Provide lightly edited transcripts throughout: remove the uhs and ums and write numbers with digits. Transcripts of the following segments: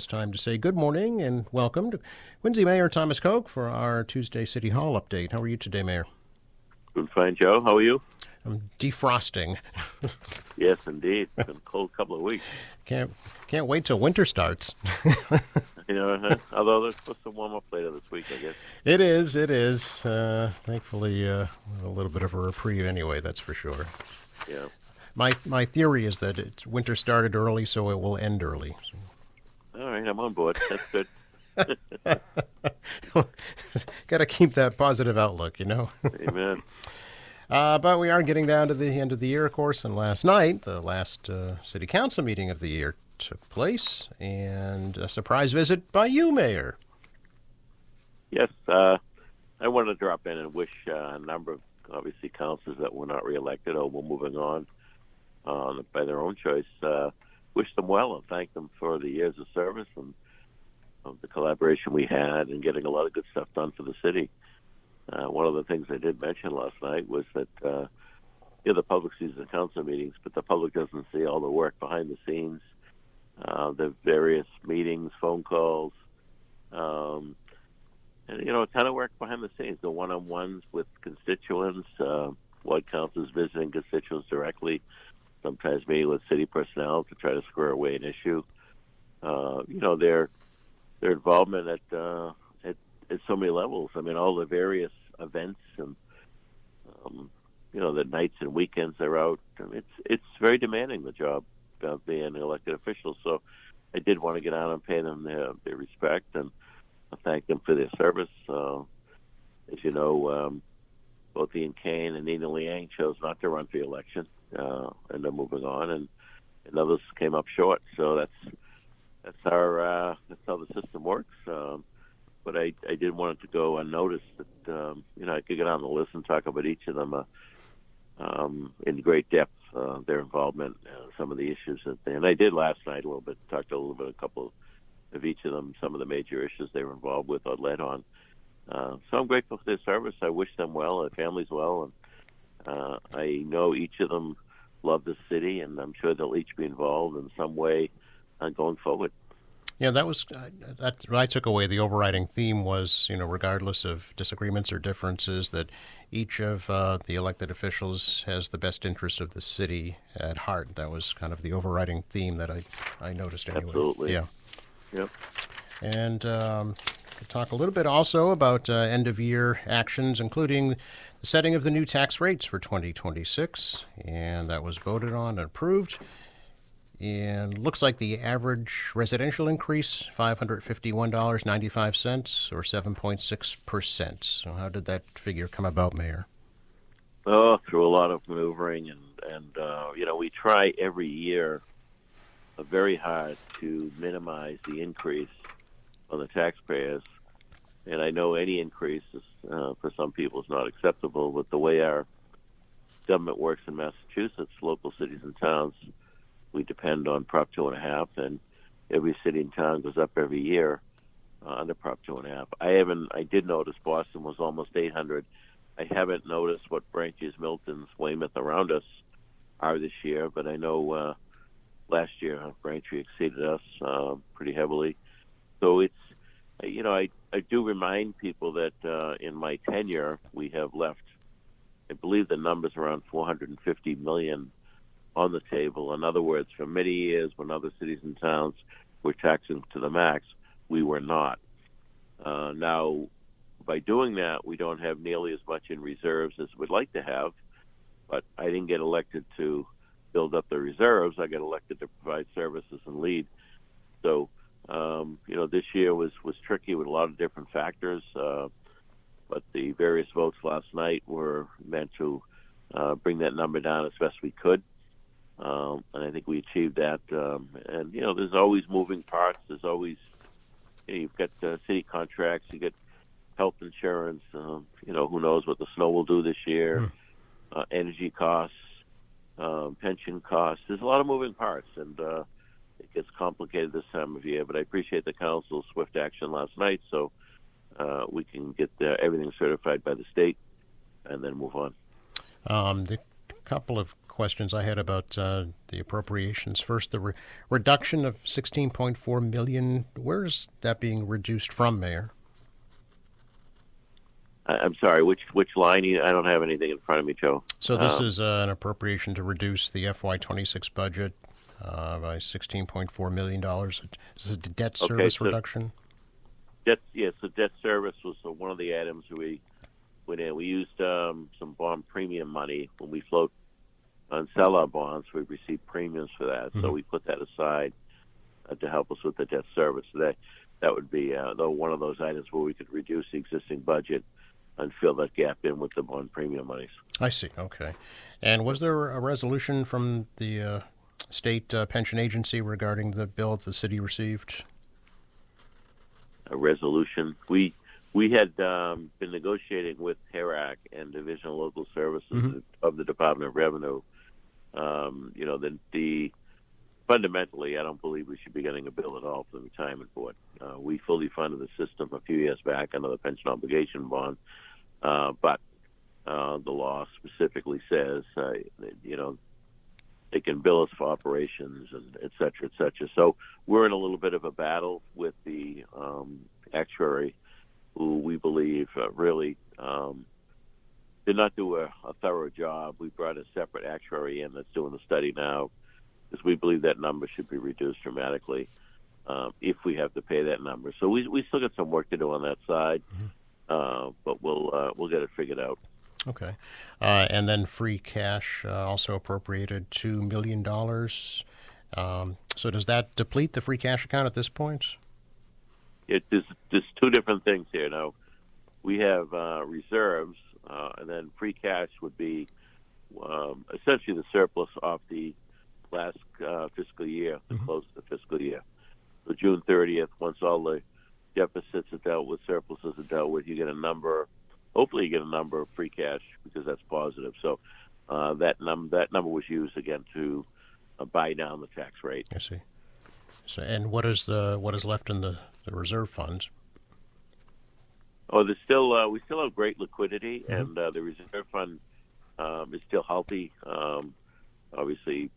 this time to say good morning and welcome to Quincy Mayor Thomas Koch for our Tuesday City Hall update. How are you today, Mayor? Doing fine, Joe. How are you? I'm defrosting. Yes, indeed. It's been a cold couple of weeks. Can't can't wait till winter starts. Although they're supposed to warm up later this week, I guess. It is. It is. Thankfully, a little bit of a reprieve anyway. That's for sure. Yeah. My theory is that winter started early, so it will end early. All right, I'm on board. That's good. Got to keep that positive outlook, you know. Amen. But we are getting down to the end of the year, of course, and last night, the last city council meeting of the year took place, and a surprise visit by you, Mayor. Yes, I wanted to drop in and wish a number of, obviously, councilors that were not reelected or were moving on by their own choice. Wish them well and thank them for the years of service and the collaboration we had and getting a lot of good stuff done for the city. One of the things I did mention last night was that the public sees the council meetings, but the public doesn't see all the work behind the scenes, the various meetings, phone calls, and a ton of work behind the scenes. The one-on-ones with constituents, ward councils visiting constituents directly, sometimes meeting with city personnel to try to square away an issue. Their involvement at so many levels. I mean, all the various events and the nights and weekends they're out. I mean, it's very demanding, the job of being an elected official. So I did want to get out and pay them their respect and thank them for their service. As you know, both Ian Kane and Nina Liang chose not to run for the election, and they're moving on, and others came up short. So that's how the system works. But I did want it to go unnoticed that I could get on the list and talk about each of them in great depth, their involvement, some of the issues and I did last night a little bit, talked a little bit, a couple of each of them, some of the major issues they were involved with or led on. So I'm grateful for their service. I wish them well, their families well, and I know each of them love the city, and I'm sure they'll each be involved in some way going forward. Yeah, that was that. What I took away, the overriding theme was, regardless of disagreements or differences, that each of the elected officials has the best interest of the city at heart. That was kind of the overriding theme that I noticed anyway. Absolutely. Yeah. Yep. And talk a little bit also about end of year actions, including the setting of the new tax rates for 2026, and that was voted on and approved. And looks like the average residential increase, $551.95, or 7.6%. So how did that figure come about, Mayor? Oh, through a lot of maneuvering, and we try every year very hard to minimize the increase on the taxpayers. And I know any increase is, for some people is not acceptable, but the way our government works in Massachusetts, local cities and towns, we depend on Prop 2.5, and every city and town goes up every year under Prop 2.5. I did notice Boston was almost 800. I haven't noticed what Branches, Milton's, Weymouth around us are this year, but I know last year Braintree exceeded us pretty heavily. So it's, I do remind people that in my tenure we have left, I believe the number's around $450 million on the table. In other words, for many years when other cities and towns were taxing to the max, we were not. Now, by doing that, we don't have nearly as much in reserves as we'd like to have, but I didn't get elected to build up the reserves. I got elected to provide services and lead. So, this year was tricky with a lot of different factors, but the various votes last night were meant to bring that number down as best we could. And I think we achieved that. And there's always moving parts. There's always, you've got city contracts, you get health insurance, who knows what the snow will do this year, energy costs, pension costs. There's a lot of moving parts, and it gets complicated this time of year. But I appreciate the council's swift action last night, so we can get everything certified by the state and then move on. The couple of questions I had about the appropriations. First, the reduction of $16.4 million. Where is that being reduced from, Mayor? I'm sorry, which line? I don't have anything in front of me, Joe. So this is an appropriation to reduce the FY26 budget by $16.4 million. Is this a debt service reduction? So debt service was one of the items we went in. We used some bond premium money when we float and sell our bonds. We receive premiums for that, so we put that aside to help us with the debt service. So that would be one of those items where we could reduce the existing budget and fill that gap in with the bond premium monies. I see. Okay. And was there a resolution from the state pension agency regarding the bill the city received? A resolution. We had been negotiating with HERAC and Division of Local Services of the Department of Revenue. Fundamentally, I don't believe we should be getting a bill at all for the retirement board. We fully funded the system a few years back under the pension obligation bond, but the law specifically says, they can bill us for operations and et cetera, et cetera. So we're in a little bit of a battle with the actuary, who we believe really did not do a thorough job. We brought a separate actuary in that's doing the study now, because we believe that number should be reduced dramatically if we have to pay that number. So we still got some work to do on that side, but we'll get it figured out. Okay. And then free cash also appropriated $2 million. So does that deplete the free cash account at this point? There's two different things here. Now, we have reserves, and then free cash would be essentially the surplus of the last fiscal year, the close of the fiscal year. So June 30th, once all the deficits are dealt with, surpluses are dealt with, you get a number. Hopefully you get a number of free cash, because that's positive. So that number was used again to buy down the tax rate. I see. So, and what is left in the reserve funds? Oh, there's still we still have great liquidity, and the reserve fund is still healthy. Obviously,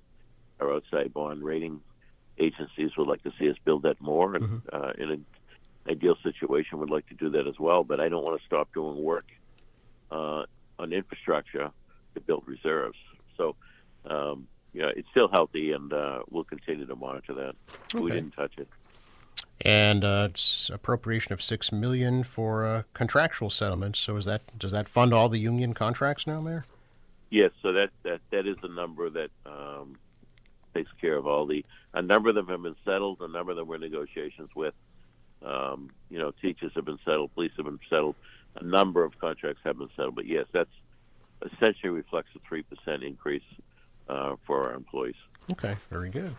our outside bond rating agencies would like to see us build that more, and in an ideal situation, would like to do that as well. But I don't want to stop doing work on infrastructure to build reserves. So, it's still healthy, and we'll continue to monitor that. Okay. We didn't touch it. And it's appropriation of $6 million for contractual settlements. So does that fund all the union contracts now, Mayor? Yes. So that is the number that takes care of all a number of them have been settled. A number of them we're in negotiations with. Teachers have been settled. Police have been settled. A number of contracts have been settled. But yes, that's essentially reflects a 3% increase for our employees. Okay, very good.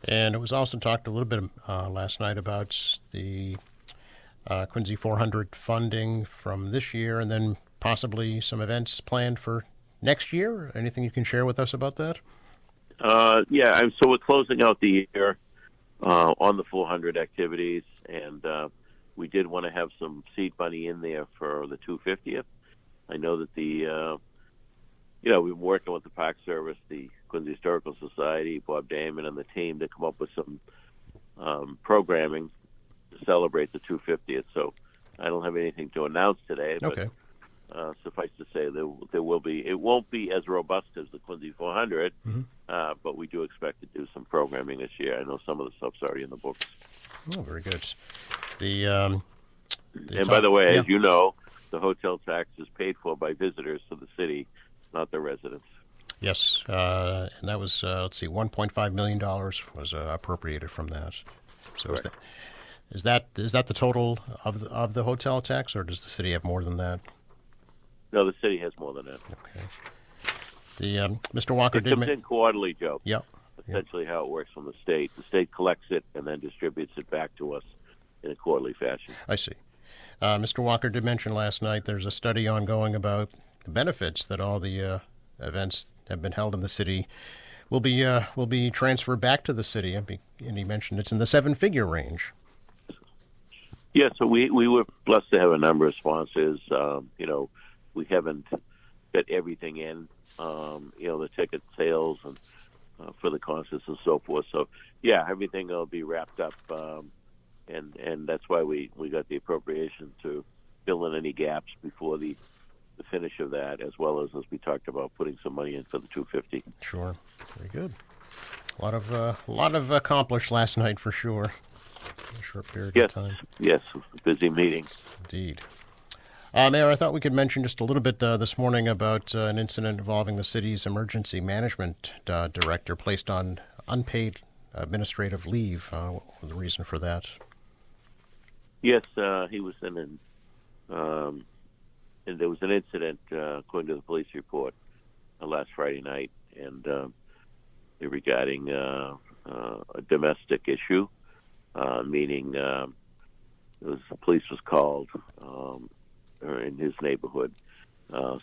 And it was also talked a little bit last night about the Quincy 400 funding from this year, and then possibly some events planned for next year. Anything you can share with us about that? So we're closing out the year on the 400 activities, and we did want to have some seed money in there for the 250th. I know that we've been working with the Park Service, the Quincy Historical Society, Bob Damon, and the team to come up with some programming to celebrate the 250th. So I don't have anything to announce today, but suffice to say there will be. It won't be as robust as the Quincy 400, but we do expect to do some programming this year. I know some of the stuff's already in the books. Oh, very good. And by the way, as you know, the hotel tax is paid for by visitors to the city, not the residents. Yes, and that was $1.5 million was appropriated from that. So is that the total of the hotel tax, or does the city have more than that? No, the city has more than that. Okay. Mr. Walker it comes in quarterly, Joe. Yep. Essentially how it works from the state. The state collects it and then distributes it back to us in a quarterly fashion. I see. Mr. Walker did mention last night there's a study ongoing about the benefits that all the events have been held in the city will be transferred back to the city, and he mentioned it's in the 7-figure range. Yeah, so we were blessed to have a number of sponsors. We haven't got everything in, the ticket sales and for the concerts and so forth. So, yeah, everything will be wrapped up, and that's why we got the appropriation to fill in any gaps before the finish of that, as well as we talked about, putting some money in for the 250. Sure. Very good. A lot of accomplished last night for sure. In a short period of time. Yes, busy meeting. Indeed. Mayor, I thought we could mention just a little bit this morning about an incident involving the city's emergency management director placed on unpaid administrative leave. What was the reason for that? Yes, he was and there was an incident, according to the police report, last Friday night, and regarding a domestic issue, meaning the police was called in his neighborhood,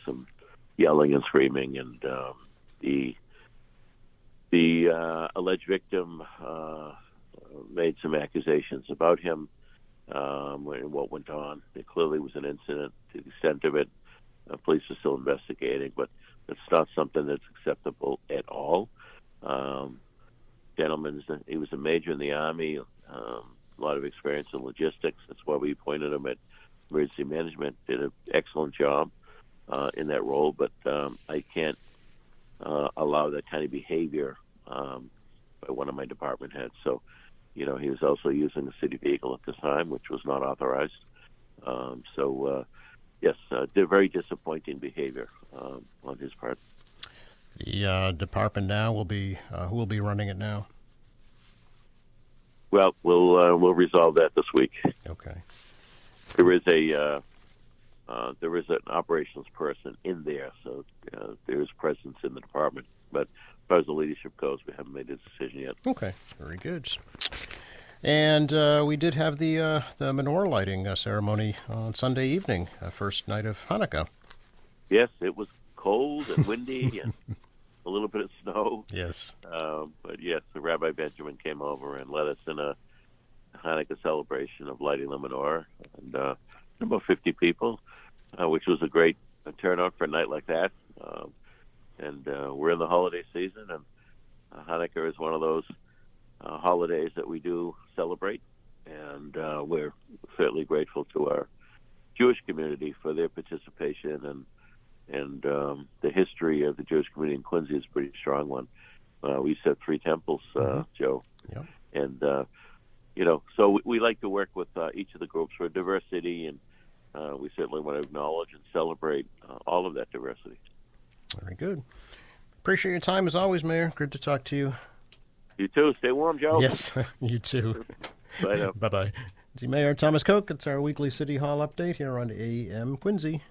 some yelling and screaming, and the alleged victim made some accusations about him. And what went on. There clearly was an incident. To the extent of it, police are still investigating, but it's not something that's acceptable at all. Gentleman, he was a major in the Army, a lot of experience in logistics. That's why we appointed him at emergency management. Did an excellent job in that role, but I can't allow that kind of behavior by one of my department heads. So, he was also using a city vehicle at this time, which was not authorized. Yes, very disappointing behavior on his part. The department now will be who will be running it now? Well, we'll resolve that this week. Okay. There is an operations person in there, so there is presence in the department. But as far as the leadership goes, we haven't made a decision yet. Okay, very good. And we did have the menorah lighting ceremony on Sunday evening, first night of Hanukkah. Yes, it was cold and windy and a little bit of snow. Yes. But yes, the Rabbi Benjamin came over and led us in a Hanukkah celebration of lighting the menorah, and about 50 people, which was a great turnout for a night like that. And we're in the holiday season, and Hanukkah is one of those holidays that we do celebrate, and we're certainly grateful to our Jewish community for their participation, and the history of the Jewish community in Quincy is a pretty strong one. We set 3 temples, Joe, Yep. And so we like to work with each of the groups for diversity, and we certainly want to acknowledge and celebrate all of that diversity. Very good. Appreciate your time as always, Mayor. Good to talk to you. You too. Stay warm, Joe. Yes, you too. Bye now. Bye-bye. See Mayor Thomas Koch. It's our weekly City Hall update here on AM Quincy.